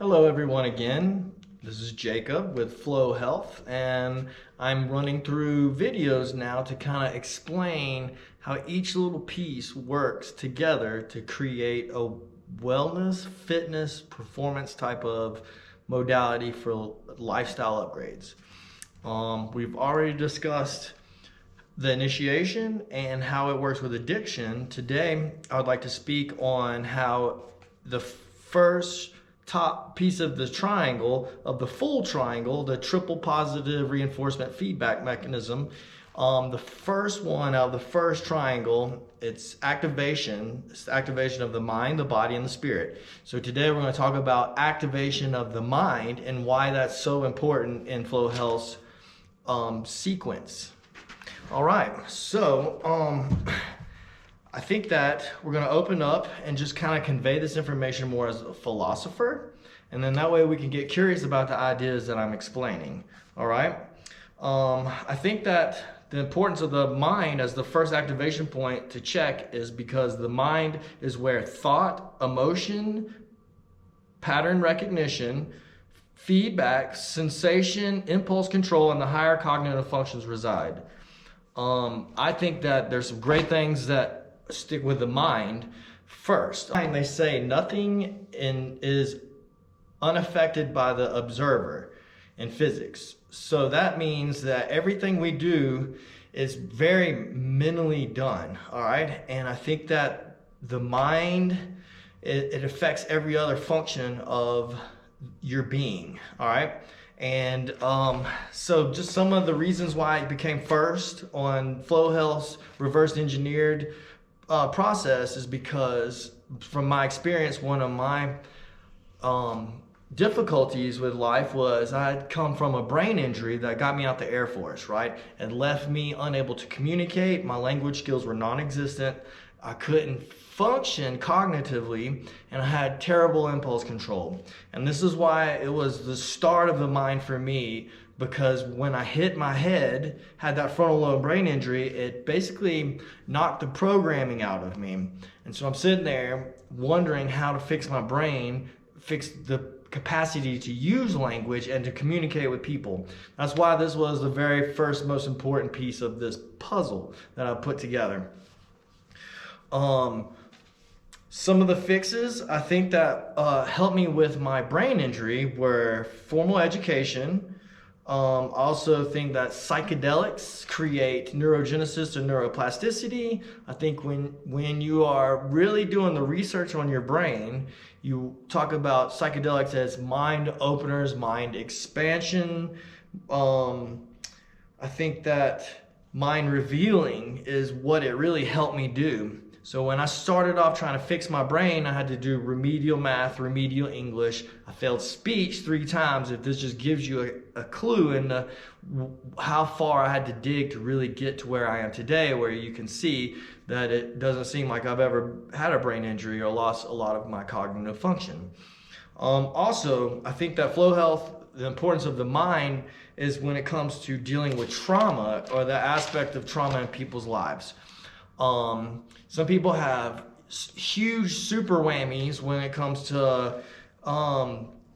Hello everyone again. This is Jacob with Flow Health, and I'm running through videos now to kind of explain how each little piece works together to create a wellness, fitness, performance type of modality for lifestyle upgrades. We've already discussed the initiation and how it works with addiction. Today, I would like to speak on how the first top piece of the triangle, of the full triangle, the triple positive reinforcement feedback mechanism, the first one out of the first triangle, it's activation. It's the activation of the mind, the body, and the spirit. So today we're going to talk about activation of the mind and why that's so important in Flow Health's sequence. All right, so I think that we're going to open up and just kind of convey this information more as a philosopher, and then that way we can get curious about the ideas that I'm explaining. All right, I think that the importance of the mind as the first activation point to check is because the mind is where thought, emotion, pattern recognition, feedback, sensation, impulse control, and the higher cognitive functions reside. I think that there's some great things that stick with the mind first. And they say nothing is unaffected by the observer in physics. So that means that everything we do is very mentally done, all right? And I think that the mind, it affects every other function of your being, all right? And so just some of the reasons why it became first on Flow Health's reverse engineered process is because, from my experience, one of my difficulties with life was I had come from a brain injury that got me out the Air Force, right? And left me unable to communicate. My language skills were non-existent. I couldn't function cognitively, and I had terrible impulse control. And this is why it was the start of the mind for me, because when I hit my head, had that frontal lobe brain injury, it basically knocked the programming out of me. And so I'm sitting there wondering how to fix my brain, fix the capacity to use language and to communicate with people. That's why this was the very first most important piece of this puzzle that I put together. Some of the fixes I think that helped me with my brain injury were formal education. I also think that psychedelics create neurogenesis or neuroplasticity. I think when you are really doing the research on your brain, you talk about psychedelics as mind openers, mind expansion. I think that mind revealing is what it really helped me do. So when I started off trying to fix my brain, I had to do remedial math, remedial English. I failed speech 3 times. If this just gives you a clue in how far I had to dig to really get to where I am today, where you can see that it doesn't seem like I've ever had a brain injury or lost a lot of my cognitive function. Also, I think that Flow Health, the importance of the mind is when it comes to dealing with trauma or the aspect of trauma in people's lives. Some people have huge super whammies when it comes to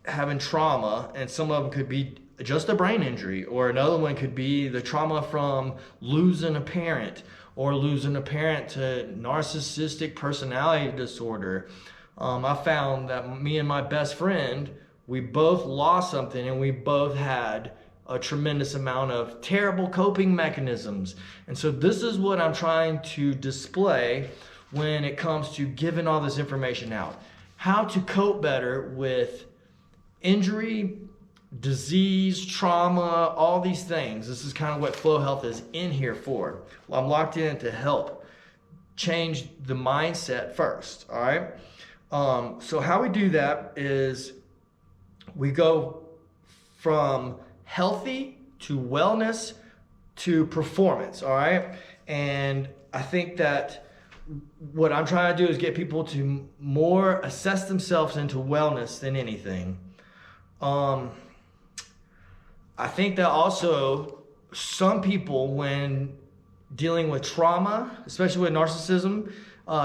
having trauma, and some of them could be just a brain injury, or another one could be the trauma from losing a parent or losing a parent to narcissistic personality disorder. I found that me and my best friend, we both lost something, and we both had a tremendous amount of terrible coping mechanisms. And so this is what I'm trying to display when it comes to giving all this information out. How to cope better with injury, disease, trauma, all these things. This is kind of what Flow Health is in here for. Well, I'm locked in to help change the mindset first, all right? So how we do that is we go from healthy to wellness to performance, all right? And I think that what I'm trying to do is get people to more assess themselves into wellness than anything. I think that also some people, when dealing with trauma, especially with narcissism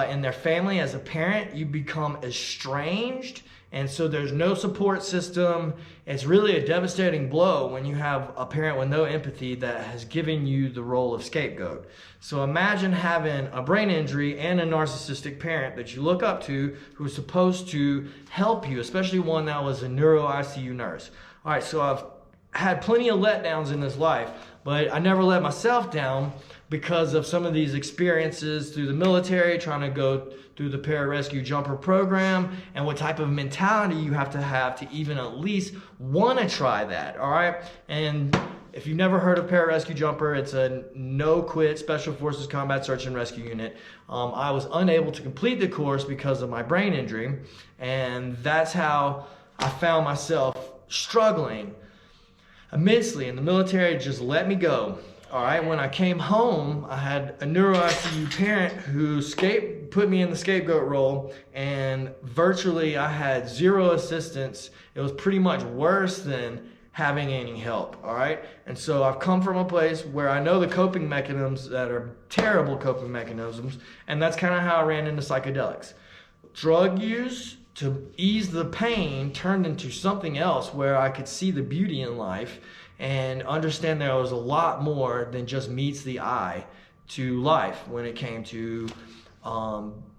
in their family as a parent, you become estranged And so there's no support system. It's really a devastating blow when you have a parent with no empathy that has given you the role of scapegoat. So imagine having a brain injury and a narcissistic parent that you look up to who's supposed to help you, especially one that was a neuro ICU nurse. All right, so I've had plenty of letdowns in this life, but I never let myself down because of some of these experiences through the military, trying to go through the pararescue jumper program, and what type of mentality you have to even at least want to try that, all right? And if you've never heard of pararescue jumper, it's a no-quit Special Forces Combat Search and Rescue Unit. I was unable to complete the course because of my brain injury, and that's how I found myself struggling immensely, and the military just let me go. All right, when I came home, I had a neuro ICU parent who put me in the scapegoat role, and virtually I had zero assistance. It was pretty much worse than having any help, all right? And so I've come from a place where I know the coping mechanisms that are terrible coping mechanisms, and that's kind of how I ran into psychedelics. Drug use to ease the pain turned into something else where I could see the beauty in life and understand there was a lot more than just meets the eye to life when it came to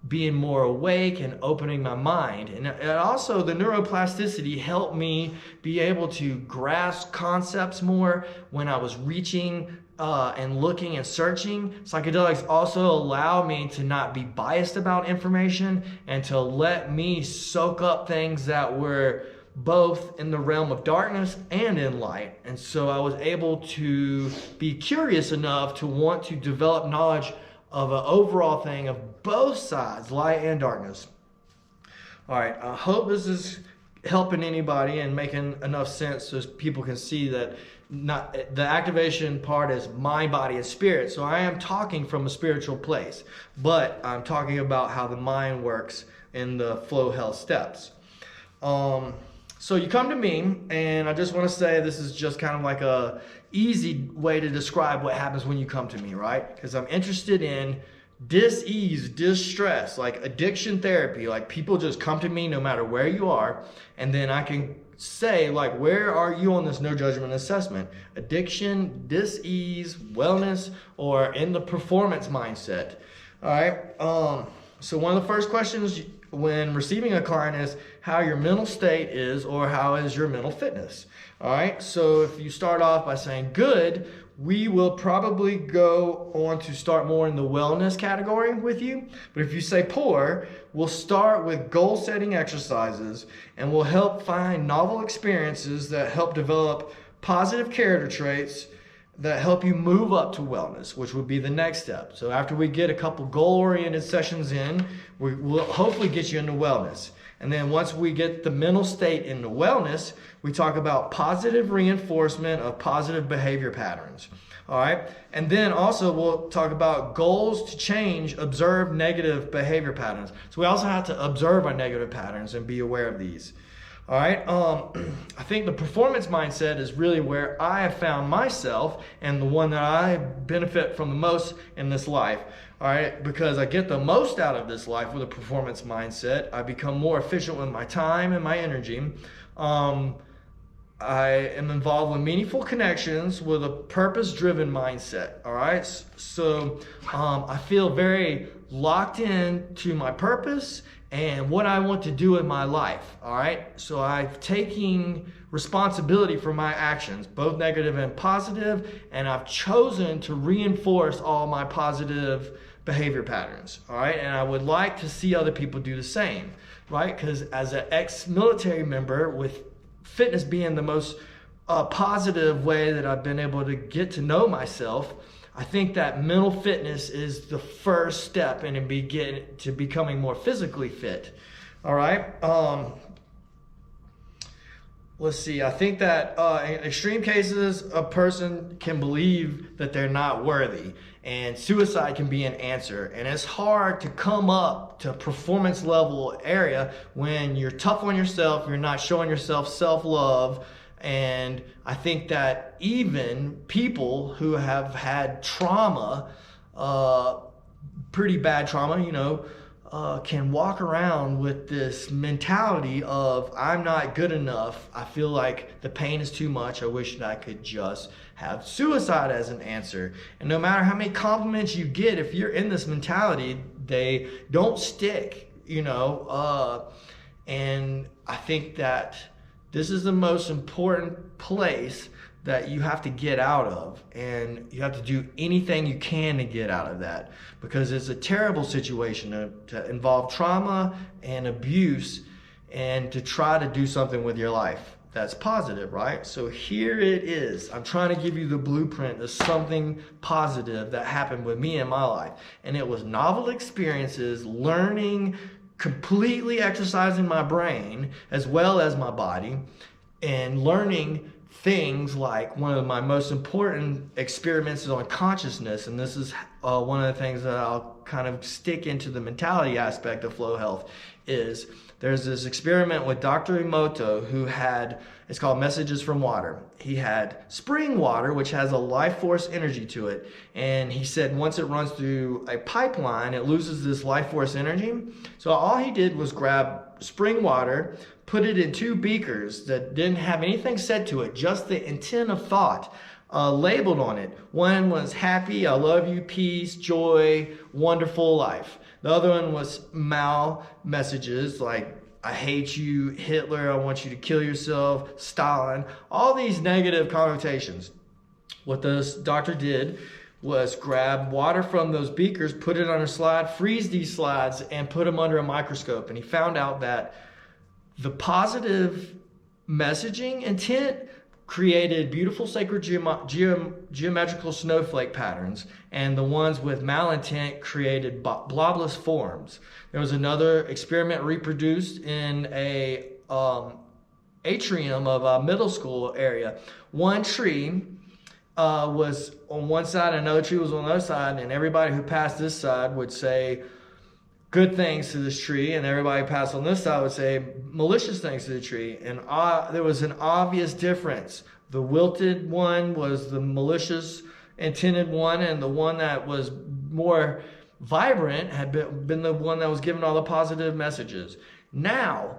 being more awake and opening my mind. And also the neuroplasticity helped me be able to grasp concepts more when I was reaching and looking and searching. Psychedelics also allow me to not be biased about information and to let me soak up things that were both in the realm of darkness and in light. And so I was able to be curious enough to want to develop knowledge of an overall thing of both sides, light and darkness. All right, I hope this is helping anybody and making enough sense so people can see that the activation part is mind, body, and spirit. So I am talking from a spiritual place, but I'm talking about how the mind works in the flow health steps. So you come to me, and I just want to say this is just kind of like a easy way to describe what happens when you come to me, right? Because I'm interested in dis-ease, distress, like addiction therapy. Like people just come to me no matter where you are, and then I can say like, where are you on this no judgment assessment? Addiction, dis-ease, wellness, or in the performance mindset. All right. So one of the first questions when receiving a client is how your mental state is, or how is your mental fitness. All right, so if you start off by saying good, we will probably go on to start more in the wellness category with you. But if you say poor, we'll start with goal setting exercises, and we'll help find novel experiences that help develop positive character traits that help you move up to wellness, which would be the next step. So after we get a couple goal-oriented sessions in, we'll hopefully get you into wellness. And then once we get the mental state into wellness, we talk about positive reinforcement of positive behavior patterns. All right. And then also we'll talk about goals to change, observe negative behavior patterns. So we also have to observe our negative patterns and be aware of these. All right. I think the performance mindset is really where I have found myself and the one that I benefit from the most in this life. All right. Because I get the most out of this life with a performance mindset. I become more efficient with my time and my energy. I am involved with meaningful connections with a purpose-driven mindset. All right. So I feel very locked in to my purpose and what I want to do in my life. All right. So I've taken responsibility for my actions, both negative and positive, and I've chosen to reinforce all my positive behavior patterns. All right. And I would like to see other people do the same, right? Because as an ex-military member, with fitness being the most positive way that I've been able to get to know myself, I think that mental fitness is the first step in becoming more physically fit. All right. Let's see. I think that in extreme cases, a person can believe that they're not worthy, and suicide can be an answer. And it's hard to come up to performance level area when you're tough on yourself, you're not showing yourself self-love. And I think that even people who have had trauma, pretty bad trauma, can walk around with this mentality of I'm not good enough. I feel like the pain is too much. I wish that I could just have suicide as an answer. And no matter how many compliments you get, if you're in this mentality, they don't stick, and I think that this is the most important place that you have to get out of, and you have to do anything you can to get out of that, because it's a terrible situation to involve trauma and abuse and to try to do something with your life that's positive, right? So here it is. I'm trying to give you the blueprint of something positive that happened with me in my life, and it was novel experiences, learning, completely exercising my brain as well as my body, and learning things like one of my most important experiments is on consciousness. And this is one of the things that I'll kind of stick into the mentality aspect of flow health. Is there's this experiment with Dr. Emoto who had, it's called Messages from Water. He had spring water, which has a life force energy to it. And he said once it runs through a pipeline, it loses this life force energy. So all he did was grab spring water, put it in 2 beakers that didn't have anything said to it, just the intent of thought labeled on it. One was happy, I love you, peace, joy, wonderful life. The other one was Mao messages like I hate you, Hitler, I want you to kill yourself, Stalin, all these negative connotations. What this doctor did was grab water from those beakers, put it on a slide, freeze these slides, and put them under a microscope. And he found out that the positive messaging intent created beautiful sacred geometrical snowflake patterns, and the ones with malintent created blobless forms. There was another experiment reproduced in a atrium of a middle school area. One tree was on one side, another tree was on the other side, and everybody who passed this side would say good things to this tree, and everybody who passed on this side would say malicious things to the tree. And there was an obvious difference. The wilted one was the malicious intended one, and the one that was more vibrant had been the one that was giving all the positive messages. Now,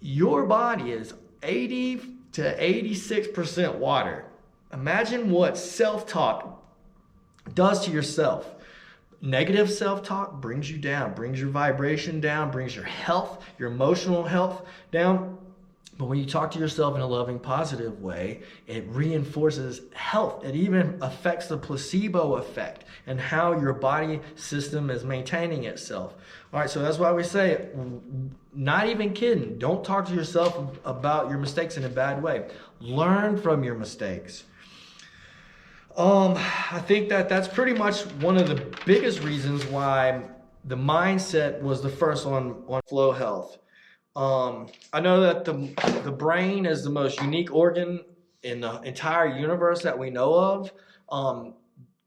your body is 80 to 86% water. Imagine what self-talk does to yourself. Negative self-talk brings you down, brings your vibration down, brings your health, your emotional health down. But when you talk to yourself in a loving, positive way, it reinforces health. It even affects the placebo effect and how your body system is maintaining itself. All right, so that's why we say, not even kidding, don't talk to yourself about your mistakes in a bad way. Learn from your mistakes. I think that's pretty much one of the biggest reasons why the mindset was the first on flow health. I know that the brain is the most unique organ in the entire universe that we know of.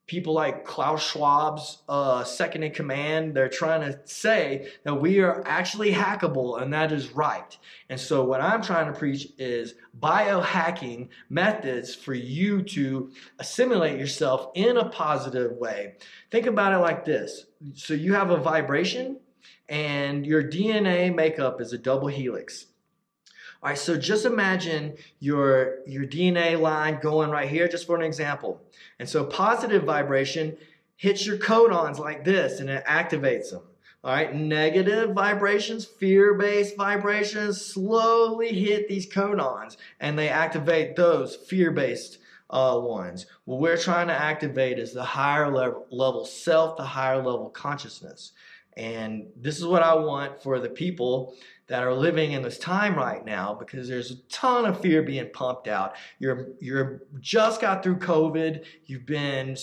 People like Klaus Schwab's second in command, they're trying to say that we are actually hackable, and that is right. And so what I'm trying to preach is biohacking methods for you to assimilate yourself in a positive way. Think about it like this. So you have a vibration, and your DNA makeup is a double helix. All right, so just imagine your DNA line going right here, just for an example. And so positive vibration hits your codons like this, and it activates them. All right, negative vibrations, fear-based vibrations, slowly hit these codons, and they activate those fear-based ones. What we're trying to activate is the higher level self, the higher level consciousness. And this is what I want for the people that are living in this time right now, because there's a ton of fear being pumped out. You're just got through COVID. You've been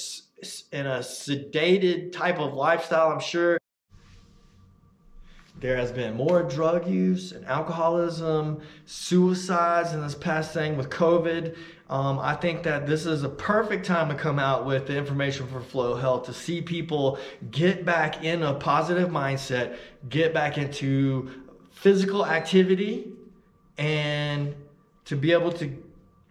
in a sedated type of lifestyle, I'm sure. There has been more drug use and alcoholism, suicides in this past thing with COVID. I think that this is a perfect time to come out with the information for Flow Health, to see people get back in a positive mindset, get back into physical activity, and to be able to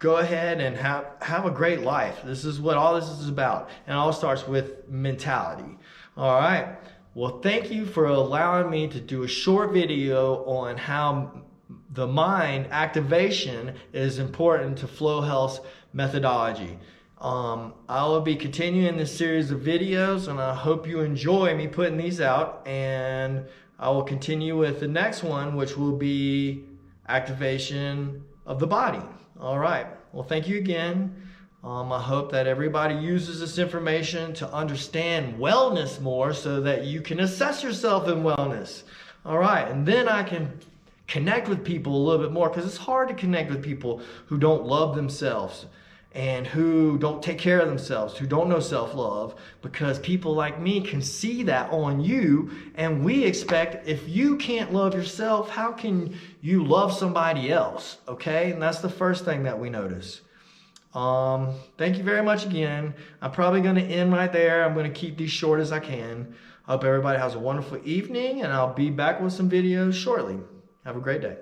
go ahead and have a great life. This is what all this is about. And it all starts with mentality. All right. Well, thank you for allowing me to do a short video on how the mind activation is important to Flow Health's methodology. I will be continuing this series of videos, and I hope you enjoy me putting these out, and I will continue with the next one, which will be activation of the body. All right. Well, thank you again. I hope that everybody uses this information to understand wellness more so that you can assess yourself in wellness. All right. And then I can connect with people a little bit more, because it's hard to connect with people who don't love themselves and who don't take care of themselves, who don't know self-love, because people like me can see that on you, and we expect, if you can't love yourself, how can you love somebody else? Okay? And that's the first thing that we notice. Thank you very much again. I'm probably going to end right there. I'm going to keep these short as I can. I hope everybody has a wonderful evening, and I'll be back with some videos shortly. Have a great day.